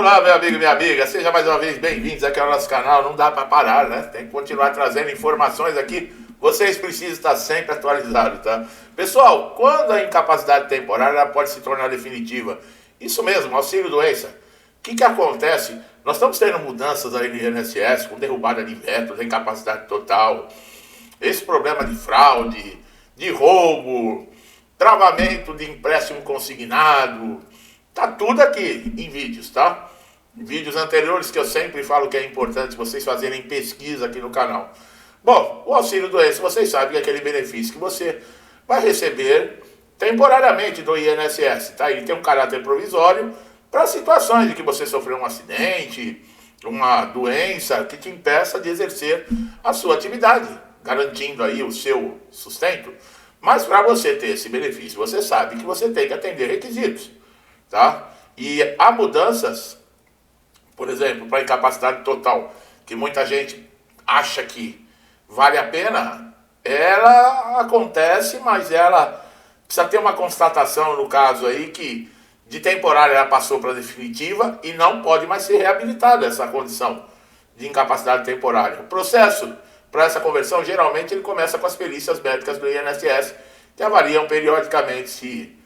Olá, meu amigo e minha amiga, seja mais uma vez bem-vindos aqui ao nosso canal. Não dá para parar, né? Tem que continuar trazendo informações aqui. Vocês precisam estar sempre atualizados, tá? Pessoal, quando a incapacidade temporária ela pode se tornar definitiva? Isso mesmo, auxílio-doença. O que acontece? Nós estamos tendo mudanças aí no INSS, com derrubada de vetos, incapacidade total, esse problema de fraude, de roubo, travamento de empréstimo consignado. Tá tudo aqui em vídeos, tá? Vídeos anteriores que eu sempre falo que é importante vocês fazerem pesquisa aqui no canal. Bom, o auxílio-doença, vocês sabem que é aquele benefício que você vai receber temporariamente do INSS, tá? Ele tem um caráter provisório para situações de que você sofreu um acidente, uma doença que te impeça de exercer a sua atividade, garantindo aí o seu sustento. Mas para você ter esse benefício, você sabe que você tem que atender requisitos, tá? E há mudanças, por exemplo, para incapacidade total, que muita gente acha que vale a pena, ela acontece, mas ela precisa ter uma constatação, no caso aí, que de temporária ela passou para definitiva e não pode mais ser reabilitada essa condição de incapacidade temporária. O processo para essa conversão, geralmente, ele começa com as perícias médicas do INSS, que avaliam periodicamente se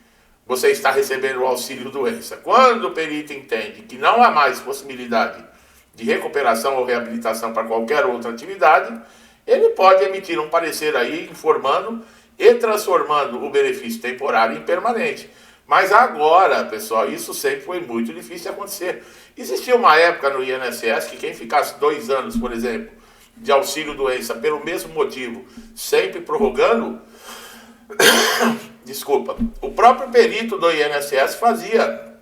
você está recebendo o auxílio-doença. Quando o perito entende que não há mais possibilidade de recuperação ou reabilitação para qualquer outra atividade, ele pode emitir um parecer aí informando e transformando o benefício temporário em permanente. Mas agora, pessoal, isso sempre foi muito difícil de acontecer. Existia uma época no INSS que quem ficasse 2 anos, por exemplo, de auxílio-doença pelo mesmo motivo, sempre prorrogando, desculpa, o próprio perito do INSS fazia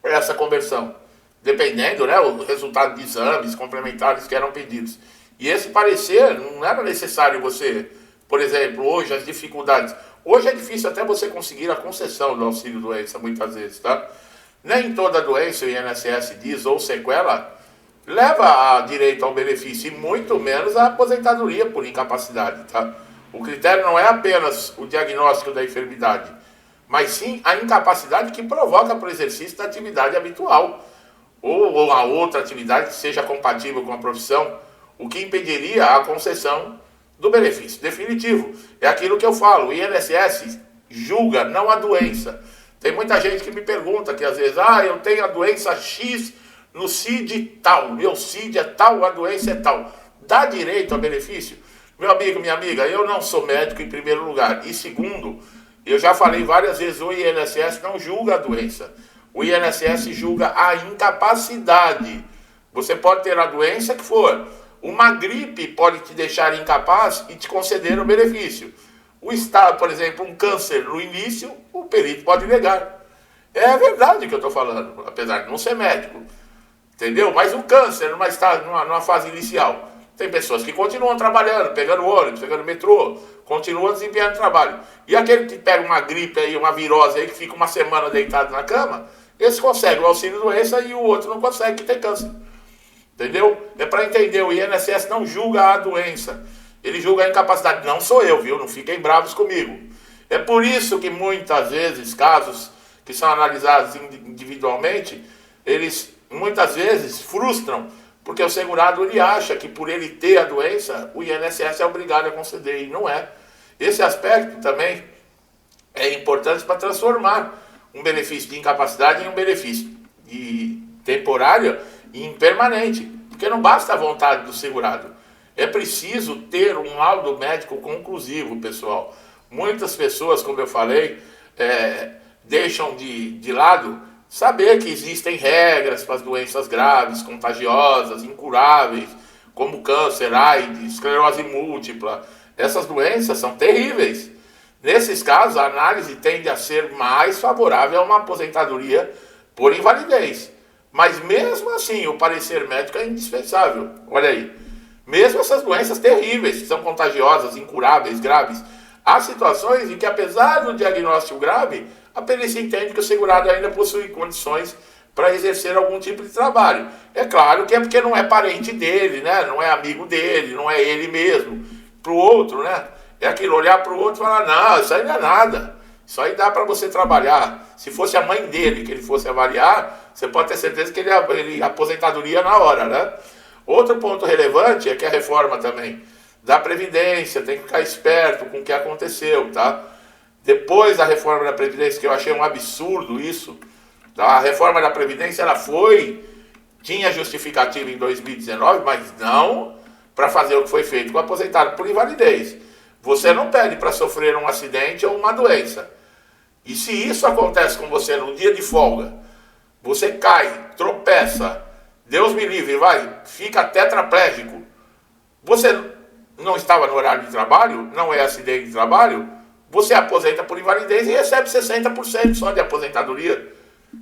essa conversão, dependendo, né, o resultado de exames complementares que eram pedidos. E esse parecer não era necessário você, por exemplo, hoje as dificuldades. Hoje é difícil até você conseguir a concessão do auxílio-doença, muitas vezes, tá? Nem toda doença, o INSS diz, ou sequela, leva a direito ao benefício, e muito menos a aposentadoria por incapacidade, tá? O critério não é apenas o diagnóstico da enfermidade, mas sim a incapacidade que provoca para o exercício da atividade habitual, ou a outra atividade que seja compatível com a profissão, o que impediria a concessão do benefício definitivo. É aquilo que eu falo, o INSS julga, não a doença. Tem muita gente que me pergunta que às vezes, eu tenho a doença X no CID tal, meu CID é tal, a doença é tal. Dá direito a benefício? Meu amigo, minha amiga, eu não sou médico em primeiro lugar. E segundo, eu já falei várias vezes, o INSS não julga a doença. O INSS julga a incapacidade. Você pode ter a doença que for. Uma gripe pode te deixar incapaz e te conceder o benefício. O estado, por exemplo, um câncer no início, o perito pode negar. É verdade o que eu estou falando, apesar de não ser médico. Entendeu? Mas o câncer, numa fase inicial, tem pessoas que continuam trabalhando, pegando ônibus, pegando metrô, continuam desempenhando trabalho. E aquele que pega uma gripe aí, uma virose aí, que fica uma semana deitado na cama, esse consegue o auxílio-doença e o outro não consegue, que tem câncer. Entendeu? É para entender, o INSS não julga a doença, ele julga a incapacidade. Não sou eu, viu? Não fiquem bravos comigo. É por isso que muitas vezes, casos que são analisados individualmente, eles muitas vezes frustram, porque o segurado ele acha que por ele ter a doença, o INSS é obrigado a conceder, e não é. Esse aspecto também é importante para transformar um benefício de incapacidade em um benefício de temporário e impermanente, porque não basta a vontade do segurado, é preciso ter um laudo médico conclusivo, pessoal. Muitas pessoas, como eu falei, deixam de lado saber que existem regras para as doenças graves, contagiosas, incuráveis, como câncer, AIDS, esclerose múltipla. Essas doenças são terríveis. Nesses casos, a análise tende a ser mais favorável a uma aposentadoria por invalidez. Mas mesmo assim, o parecer médico é indispensável. Olha aí. Mesmo essas doenças terríveis, que são contagiosas, incuráveis, graves, há situações em que, apesar do diagnóstico grave, a perícia entende que o segurado ainda possui condições para exercer algum tipo de trabalho. É claro que é porque não é parente dele, né? Não é amigo dele, não é ele mesmo. Para o outro, né? É aquilo, olhar para o outro e falar, não, isso aí não é nada. Isso aí dá para você trabalhar. Se fosse a mãe dele que ele fosse avaliar, você pode ter certeza que ele aposentadoria na hora, né? Outro ponto relevante é que a reforma também da Previdência, tem que ficar esperto com o que aconteceu, tá? Depois da reforma da Previdência, que eu achei um absurdo isso, tá? A reforma da Previdência, ela tinha justificativa em 2019, mas não para fazer o que foi feito com o aposentado por invalidez. Você não pede para sofrer um acidente ou uma doença. E se isso acontece com você num dia de folga, você cai, tropeça, Deus me livre, fica tetraplégico, você não estava no horário de trabalho, não é acidente de trabalho, você aposenta por invalidez e recebe 60% só de aposentadoria.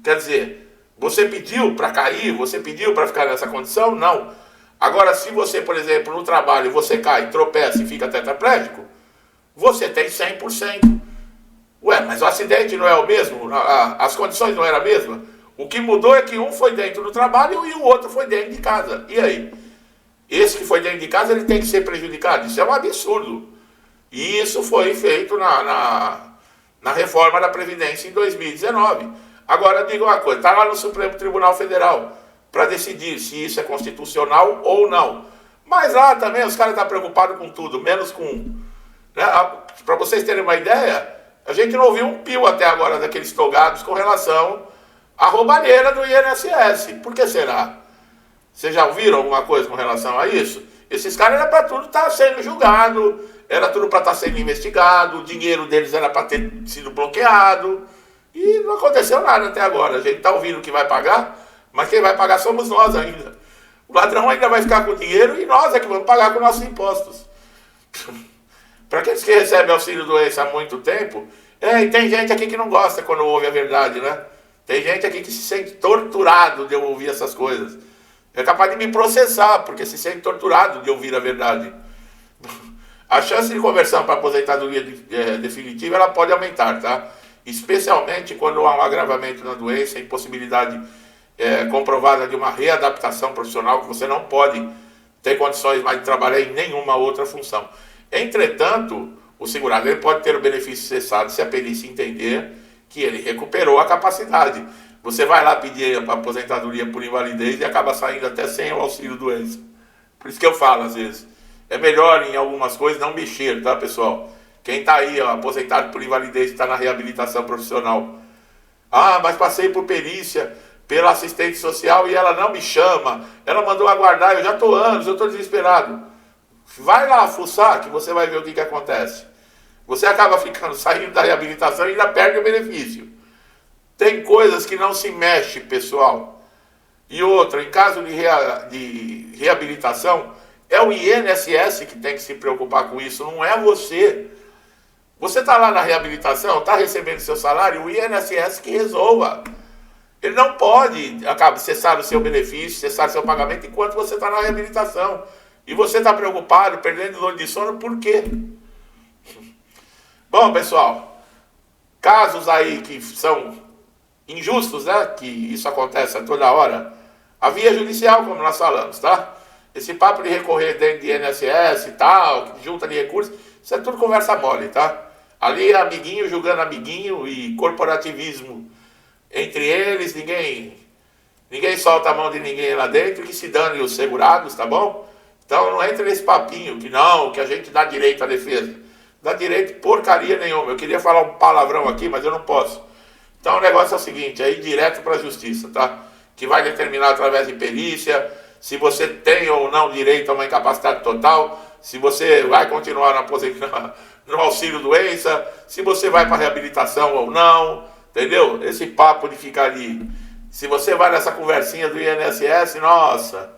Quer dizer, você pediu para cair, você pediu para ficar nessa condição? Não. Agora, se você, por exemplo, no trabalho, você cai, tropeça e fica tetraplégico, você tem 100%. Ué, mas o acidente não é o mesmo? As condições não eram a mesma? O que mudou é que um foi dentro do trabalho e o outro foi dentro de casa. E aí? Esse que foi dentro de casa, ele tem que ser prejudicado. Isso é um absurdo. E isso foi feito na reforma da Previdência em 2019. Agora, diga uma coisa, está lá no Supremo Tribunal Federal para decidir se isso é constitucional ou não. Mas lá também os caras estão preocupados com tudo, menos com... Né? Para vocês terem uma ideia, a gente não ouviu um pio até agora daqueles togados com relação à roubalheira do INSS. Por que será? Vocês já ouviram alguma coisa com relação a isso? Esses caras era para tudo estar sendo julgado, era tudo para estar sendo investigado, o dinheiro deles era para ter sido bloqueado, e não aconteceu nada até agora. A gente está ouvindo que vai pagar, mas quem vai pagar somos nós ainda. O ladrão ainda vai ficar com o dinheiro e nós é que vamos pagar com nossos impostos. Para aqueles que recebem auxílio-doença há muito tempo, e tem gente aqui que não gosta quando ouve a verdade, né? Tem gente aqui que se sente torturado de eu ouvir essas coisas. É capaz de me processar, porque se sente torturado de ouvir a verdade. A chance de conversão para aposentadoria definitiva, ela pode aumentar, tá? Especialmente quando há um agravamento na doença, impossibilidade comprovada de uma readaptação profissional, que você não pode ter condições mais de trabalhar em nenhuma outra função. Entretanto, o segurado ele pode ter o benefício cessado se a perícia entender que ele recuperou a capacidade. Você vai lá pedir a aposentadoria por invalidez e acaba saindo até sem o auxílio-doença. Por isso que eu falo, às vezes, é melhor em algumas coisas não mexer, tá, pessoal? Quem está aí, aposentado por invalidez, está na reabilitação profissional. Ah, mas passei por perícia, pela assistente social e ela não me chama. Ela mandou aguardar, eu já estou anos, eu estou desesperado. Vai lá fuçar que você vai ver o que acontece. Você acaba saindo da reabilitação e ainda perde o benefício. Tem coisas que não se mexe, pessoal. E outra, em caso de reabilitação, é o INSS que tem que se preocupar com isso, não é você. Você está lá na reabilitação, está recebendo seu salário, o INSS que resolva. Ele não pode cessar o seu benefício, cessar seu pagamento enquanto você está na reabilitação. E você está preocupado, perdendo noite de sono, por quê? Bom, pessoal, casos aí que são injustos, né? Que isso acontece a toda hora. A via judicial, como nós falamos, tá? Esse papo de recorrer dentro de INSS e tal, junta de recursos, isso é tudo conversa mole, tá? Ali é amiguinho julgando amiguinho e corporativismo entre eles, ninguém solta a mão de ninguém lá dentro, que se dane os segurados, tá bom? Então não entra nesse papinho que não, que a gente dá direito à defesa. Dá direito porcaria nenhuma. Eu queria falar um palavrão aqui, mas eu não posso. Então o negócio é o seguinte, é ir direto para a justiça, tá? Que vai determinar através de perícia se você tem ou não direito a uma incapacidade total, se você vai continuar no auxílio-doença, se você vai para reabilitação ou não, entendeu? Esse papo de ficar ali. Se você vai nessa conversinha do INSS, nossa,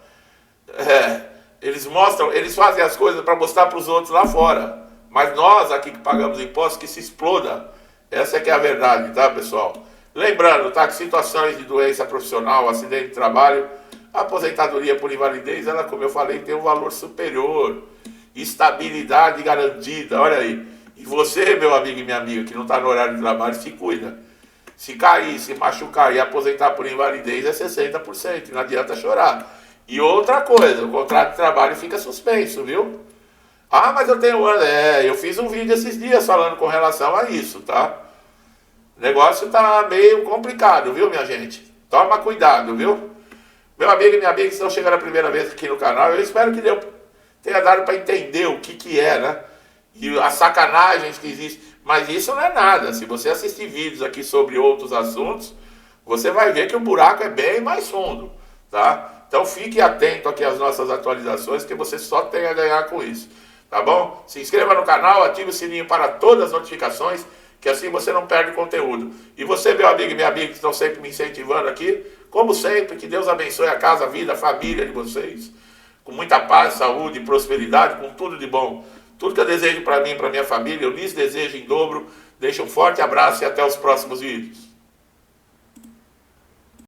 eles fazem as coisas para mostrar para os outros lá fora. Mas nós aqui que pagamos impostos, que se exploda. Essa é que é a verdade, tá, pessoal? Lembrando, tá, que situações de doença profissional, acidente de trabalho, a aposentadoria por invalidez, ela, como eu falei, tem um valor superior. Estabilidade garantida, olha aí. E você, meu amigo e minha amiga, que não está no horário de trabalho, se cuida. Se cair, se machucar e aposentar por invalidez é 60%, não adianta chorar. E outra coisa, o contrato de trabalho fica suspenso, viu? Ah, mas eu tenho... eu fiz um vídeo esses dias falando com relação a isso, tá? O negócio tá meio complicado, viu, minha gente? Toma cuidado, viu? Meu amigo e minha amiga que estão chegando a primeira vez aqui no canal, eu espero que tenha dado para entender o que é, né? E as sacanagens que existem. Mas isso não é nada. Se você assistir vídeos aqui sobre outros assuntos, você vai ver que o buraco é bem mais fundo, tá? Então fique atento aqui às nossas atualizações, que você só tem a ganhar com isso, tá bom? Se inscreva no canal, ative o sininho para todas as notificações, que assim você não perde conteúdo. E você, meu amigo e minha amiga, que estão sempre me incentivando aqui, como sempre, que Deus abençoe a casa, a vida, a família de vocês, com muita paz, saúde, prosperidade, com tudo de bom. Tudo que eu desejo para mim e para minha família, eu lhes desejo em dobro. Deixo um forte abraço e até os próximos vídeos.